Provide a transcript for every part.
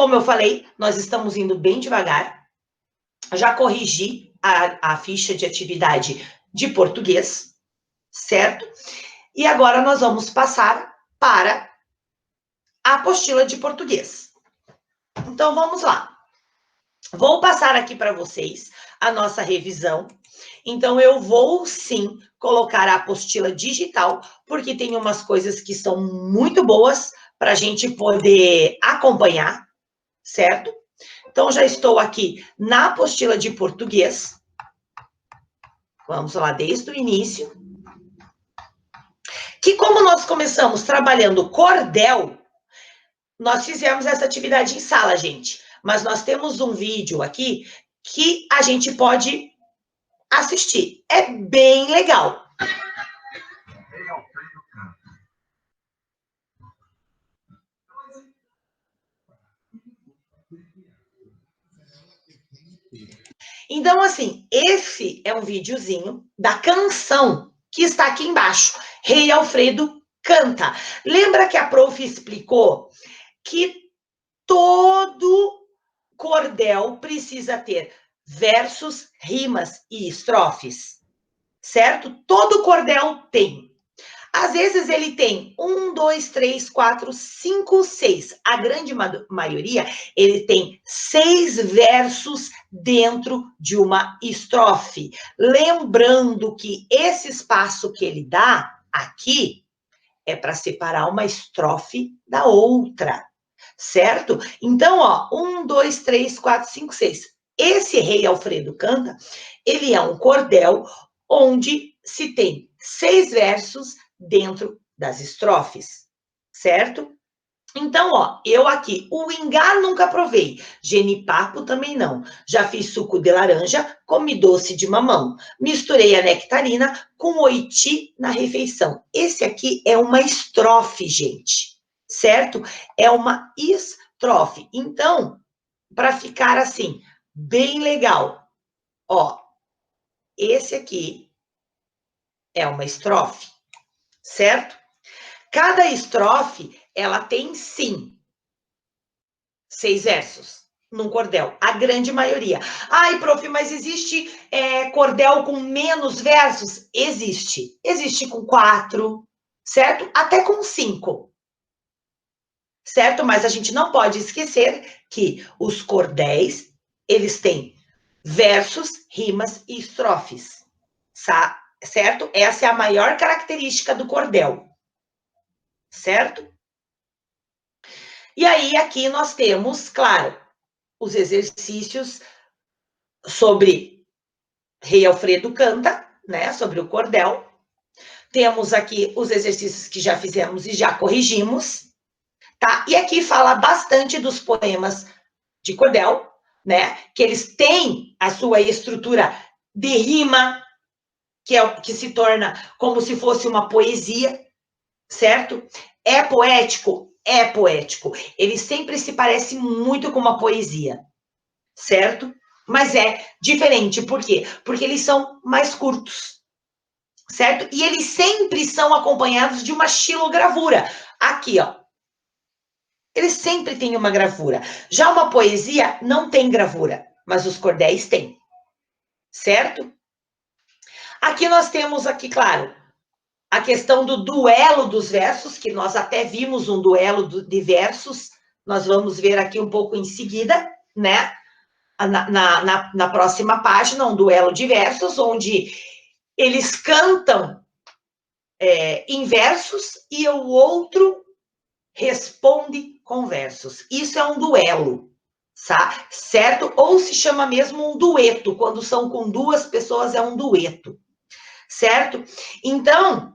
Como eu falei, nós estamos indo bem devagar. Já corrigi a ficha de atividade de português, certo? E agora nós vamos passar para a apostila de português. Então, vamos lá. Vou passar aqui para vocês a nossa revisão. Então, eu vou, sim, colocar a apostila digital, porque tem umas coisas que são muito boas para a gente poder acompanhar, certo? Então, já estou aqui na apostila de português. Vamos lá, desde o início. Que como nós começamos trabalhando cordel, nós fizemos essa atividade em sala, gente. Mas nós temos um vídeo aqui que a gente pode assistir. É bem legal. Então, assim, esse é um videozinho da canção que está aqui embaixo. Rei Alfredo canta. Lembra que a prof explicou que todo cordel precisa ter versos, rimas e estrofes, certo? Todo cordel tem. Às vezes ele tem 1, 2, 3, 4, 5, 6. A grande maioria, ele tem 6 versos dentro de uma estrofe. Lembrando que esse espaço que ele dá aqui é para separar uma estrofe da outra, certo? Então, ó, 1, 2, 3, 4, 5, 6. Esse Rei Alfredo canta, ele é um cordel onde se tem 6 versos dentro das estrofes, certo? Então, ó, eu aqui, o ingá nunca provei, genipapo também não. Já fiz suco de laranja, comi doce de mamão. Misturei a nectarina com oiti na refeição. Esse aqui é uma estrofe, gente, certo? É uma estrofe. Então, para ficar assim, bem legal, ó, esse aqui é uma estrofe, certo? Cada estrofe, ela tem, sim, 6 versos num cordel, a grande maioria. Ai, prof, mas existe cordel com menos versos? Existe. Existe com 4, certo? Até com 5, certo? Mas a gente não pode esquecer que os cordéis, eles têm versos, rimas e estrofes, certo? Essa é a maior característica do cordel, certo? E aí, aqui nós temos, claro, os exercícios sobre Rei Alfredo canta, né? Sobre o cordel. Temos aqui os exercícios que já fizemos e já corrigimos, tá? E aqui fala bastante dos poemas de cordel, né? Que eles têm a sua estrutura de rima, que é o que se torna como se fosse uma poesia, certo? É poético? É poético. Ele sempre se parece muito com uma poesia, certo? Mas é diferente. Por quê? Porque eles são mais curtos, certo? E eles sempre são acompanhados de uma xilogravura. Aqui, ó. Eles sempre têm uma gravura. Já uma poesia não tem gravura, mas os cordéis têm, certo? Aqui nós temos, aqui, claro, a questão do duelo dos versos, que nós até vimos um duelo de versos, nós vamos ver aqui um pouco em seguida, né? Na próxima página, um duelo de versos, onde eles cantam em versos e o outro responde com versos. Isso é um duelo, certo? Ou se chama mesmo um dueto, quando são com 2 pessoas é um dueto, certo? Então,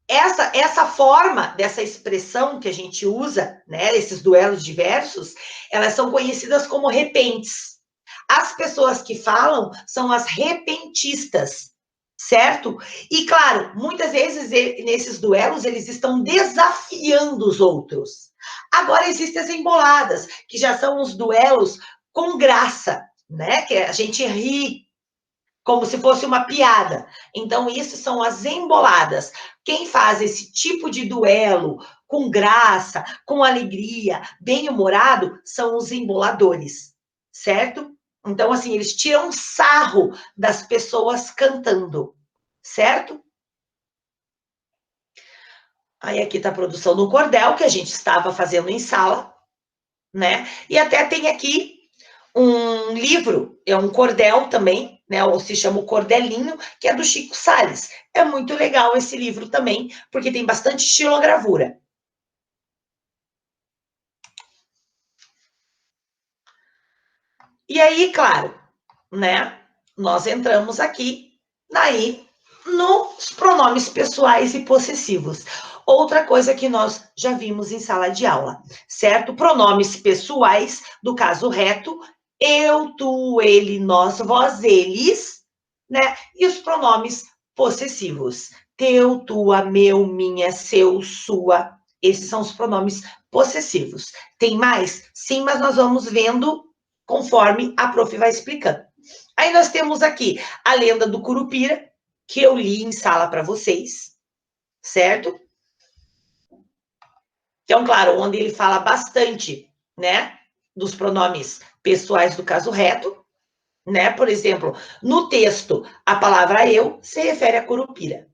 essa forma dessa expressão que a gente usa, né, esses duelos de versos, elas são conhecidas como repentes. As pessoas que falam são as repentistas, certo? E, claro, muitas vezes nesses duelos eles estão desafiando os outros. Agora existem as emboladas, que já são os duelos com graça, né? Que a gente ri como se fosse uma piada. Então, isso são as emboladas. Quem faz esse tipo de duelo com graça, com alegria, bem-humorado, são os emboladores, certo? Então, assim, eles tiram sarro das pessoas cantando, certo? Aí aqui está a produção do cordel, que a gente estava fazendo em sala, né? E até tem aqui um livro, é um cordel também, né? Ou se chama o Cordelinho, que é do Chico Salles. É muito legal esse livro também, porque tem bastante estilogravura. E aí, claro, né? Nós entramos aqui, daí, nos pronomes pessoais e possessivos. Outra coisa que nós já vimos em sala de aula, certo? Pronomes pessoais, do caso reto, eu, tu, ele, nós, vós, eles, né? E os pronomes possessivos, teu, tua, meu, minha, seu, sua. Esses são os pronomes possessivos. Tem mais? Sim, mas nós vamos vendo conforme a prof vai explicando. Aí nós temos aqui a lenda do Curupira, que eu li em sala para vocês, certo? Então, claro, onde ele fala bastante, né, dos pronomes pessoais do caso reto, né? Por exemplo, no texto, a palavra eu se refere a Curupira,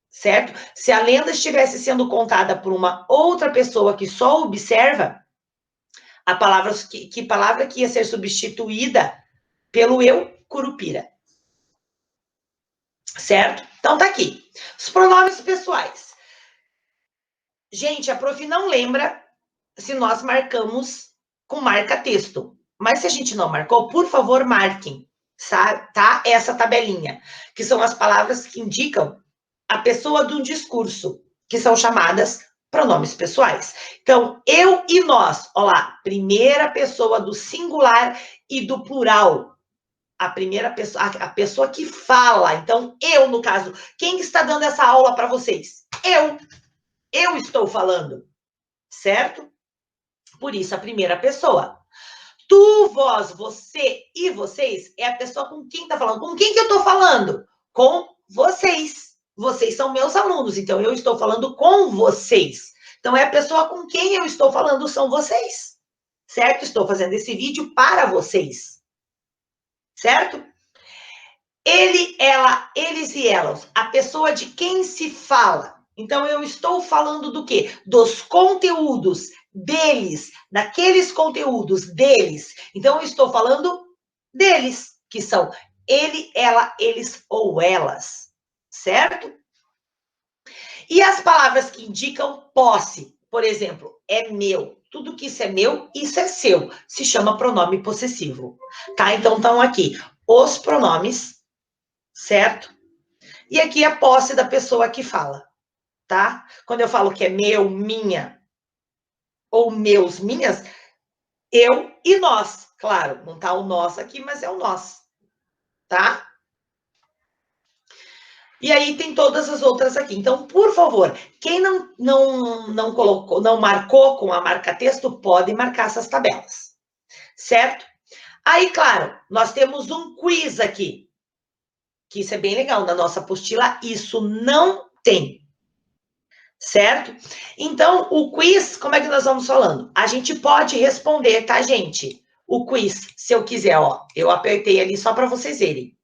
certo? Se a lenda estivesse sendo contada por uma outra pessoa que só observa, a palavra que palavra que ia ser substituída pelo eu, Curupira. Certo? Então tá aqui. Os pronomes pessoais. Gente, a prof não lembra se nós marcamos com marca-texto. Mas se a gente não marcou, por favor, marquem, tá? Essa tabelinha, que são as palavras que indicam a pessoa de um discurso, que são chamadas pronomes pessoais. Então, eu e nós, ó lá, primeira pessoa do singular e do plural. A primeira pessoa, a pessoa que fala. Então, eu, no caso, quem está dando essa aula para vocês? Eu estou falando, certo? Por isso, a primeira pessoa. Tu, vós, você e vocês é a pessoa com quem está falando. Com quem que eu estou falando? Com vocês. Vocês são meus alunos, então eu estou falando com vocês. Então, é a pessoa com quem eu estou falando, são vocês. Certo? Estou fazendo esse vídeo para vocês. Certo? Ele, ela, eles e elas. A pessoa de quem se fala. Então, eu estou falando do quê? Dos conteúdos deles, daqueles conteúdos deles. Então, eu estou falando deles, que são ele, ela, eles ou elas. Certo? E as palavras que indicam posse, por exemplo, é meu. Tudo que isso é seu. Se chama pronome possessivo. Tá? Então, estão aqui os pronomes, certo? E aqui a posse da pessoa que fala, tá? Quando eu falo que é meu, minha, ou meus, minhas, eu e nós. Claro, não tá o nós aqui, mas é o nós, tá? E aí tem todas as outras aqui. Então, por favor, quem não colocou, não marcou com a marca-texto, pode marcar essas tabelas, certo? Aí, claro, nós temos um quiz aqui, que isso é bem legal. Na nossa apostila, isso não tem, certo? Então, o quiz, como é que nós vamos falando? A gente pode responder, tá, gente? O quiz, se eu quiser, ó, eu apertei ali só para vocês verem.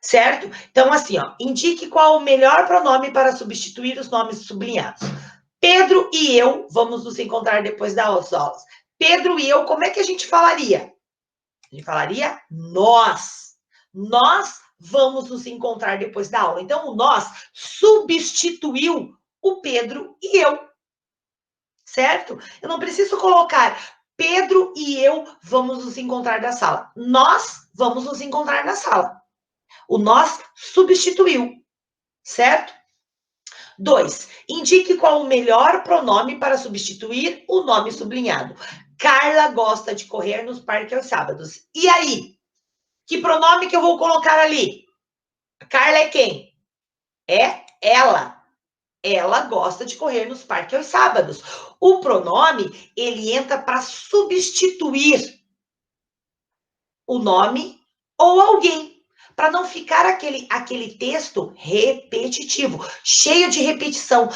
Certo? Então, assim, ó, indique qual o melhor pronome para substituir os nomes sublinhados. Pedro e eu vamos nos encontrar depois das aulas. Pedro e eu, como é que a gente falaria? A gente falaria nós. Nós vamos nos encontrar depois da aula. Então, o nós substituiu o Pedro e eu. Certo? Eu não preciso colocar Pedro e eu vamos nos encontrar na sala. Nós vamos nos encontrar na sala. O nós substituiu, certo? 2. Indique qual o melhor pronome para substituir o nome sublinhado. Carla gosta de correr nos parques aos sábados. E aí? Que pronome que eu vou colocar ali? Carla é quem? É ela. Ela gosta de correr nos parques aos sábados. O pronome, ele entra para substituir o nome ou alguém. para não ficar aquele texto repetitivo, cheio de repetição,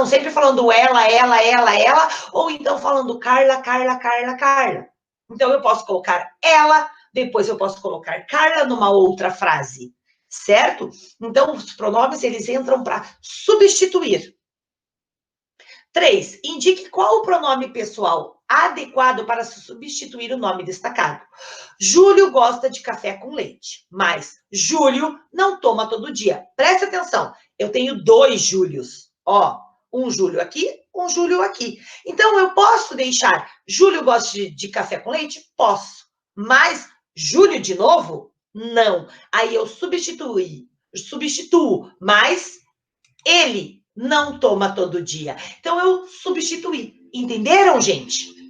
sempre falando ela, ou então falando Carla. Então, eu posso colocar ela, depois eu posso colocar Carla numa outra frase, certo? Então, os pronomes, eles entram para substituir. 3. Indique qual o pronome pessoal adequado para substituir o nome destacado. Júlio gosta de café com leite, mas Júlio não toma todo dia. Preste atenção, eu tenho 2 Júlios. Ó, um Júlio aqui, um Júlio aqui. Então, eu posso deixar Júlio gosta de café com leite? Posso. Mas Júlio de novo? Não. Aí eu substituo, mas ele não toma todo dia. Então, eu substituí. Entenderam, gente?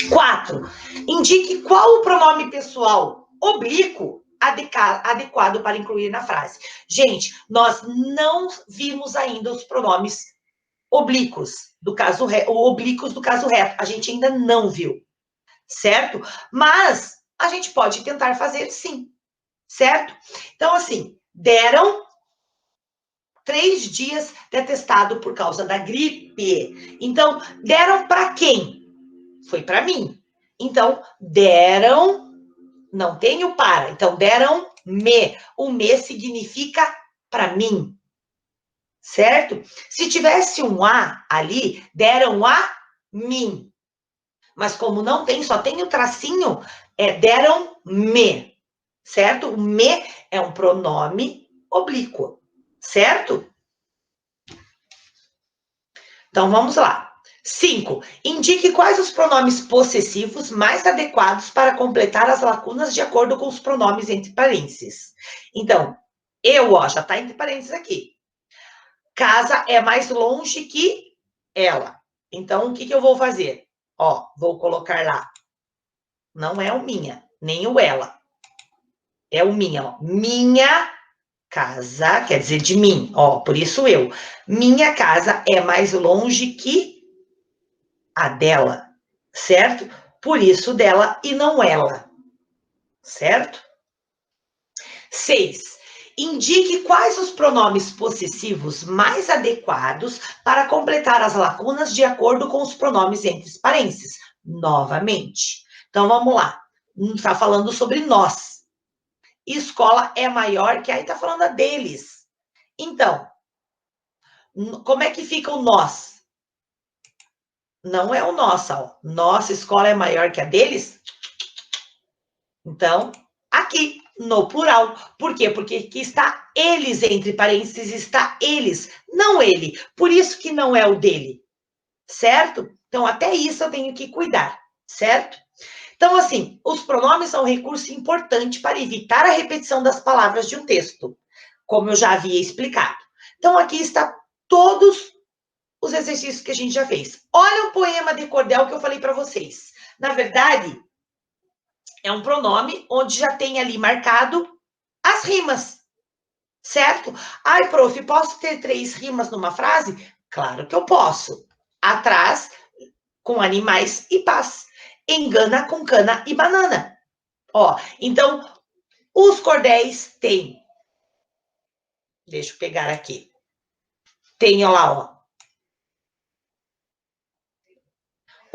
4. Indique qual o pronome pessoal oblíquo adequado para incluir na frase. Gente, nós não vimos ainda os pronomes oblíquos do caso oblíquos do caso reto. A gente ainda não viu, certo? Mas a gente pode tentar fazer sim, certo? Então, assim, deram 3 dias de atestado por causa da gripe. Então, deram para quem? Foi para mim. Então, deram, não tenho para. Então, deram me. O me significa para mim. Certo? Se tivesse um a ali, deram a mim. Mas como não tem, só tem o tracinho, deram me. Certo? O me é um pronome oblíquo. Certo? Então, vamos lá. 5. Indique quais os pronomes possessivos mais adequados para completar as lacunas de acordo com os pronomes entre parênteses. Então, eu, ó, já está entre parênteses aqui. Casa é mais longe que ela. Então, o que eu vou fazer? Ó, vou colocar lá. Não é o minha, nem o ela. É o minha, ó. Minha casa, quer dizer de mim, ó, por isso eu. Minha casa é mais longe que a dela, certo? Por isso dela e não ela, certo? 6. Indique quais os pronomes possessivos mais adequados para completar as lacunas de acordo com os pronomes entre parênteses. Novamente. Então, vamos lá. Está falando sobre nós. Escola é maior que... Aí está falando a deles. Então, como é que fica o nós? Não é o nossa, ó. Nossa escola é maior que a deles? Então, aqui, no plural. Por quê? Porque aqui está eles, entre parênteses, está eles, não ele. Por isso que não é o dele, certo? Então, até isso eu tenho que cuidar, certo? Então, assim, os pronomes são um recurso importante para evitar a repetição das palavras de um texto, como eu já havia explicado. Então, aqui está todos os exercícios que a gente já fez. Olha o poema de cordel que eu falei para vocês. Na verdade, é um pronome onde já tem ali marcado as rimas, certo? Ai, prof, posso ter 3 rimas numa frase? Claro que eu posso. Atrás, com animais e paz. Engana com cana e banana. Ó, então, os cordéis têm. Deixa eu pegar aqui. Tem, ó lá, ó.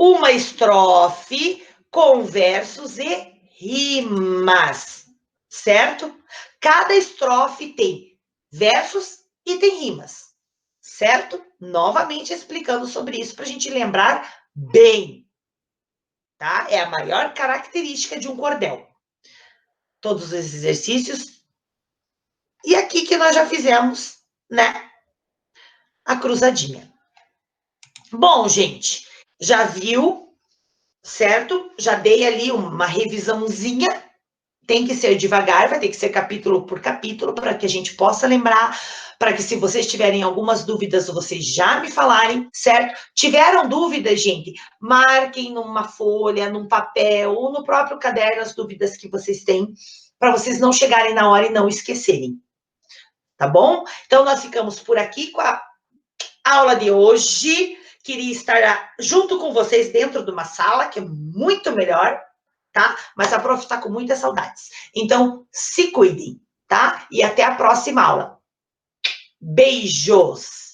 Uma estrofe com versos e rimas, certo? Cada estrofe tem versos e tem rimas, certo? Novamente explicando sobre isso para a gente lembrar bem, tá? É a maior característica de um cordel. Todos os exercícios. E aqui que nós já fizemos, né? A cruzadinha. Bom, gente, já viu, certo? Já dei ali uma revisãozinha. Tem que ser devagar, vai ter que ser capítulo por capítulo, para que a gente possa lembrar, para que se vocês tiverem algumas dúvidas, vocês já me falarem, certo? Tiveram dúvidas, gente? Marquem numa folha, num papel, ou no próprio caderno as dúvidas que vocês têm, para vocês não chegarem na hora e não esquecerem. Tá bom? Então, nós ficamos por aqui com a aula de hoje. Queria estar junto com vocês dentro de uma sala, que é muito melhor, tá? Mas a prof tá com muitas saudades. Então, se cuidem, tá? E até a próxima aula. Beijos!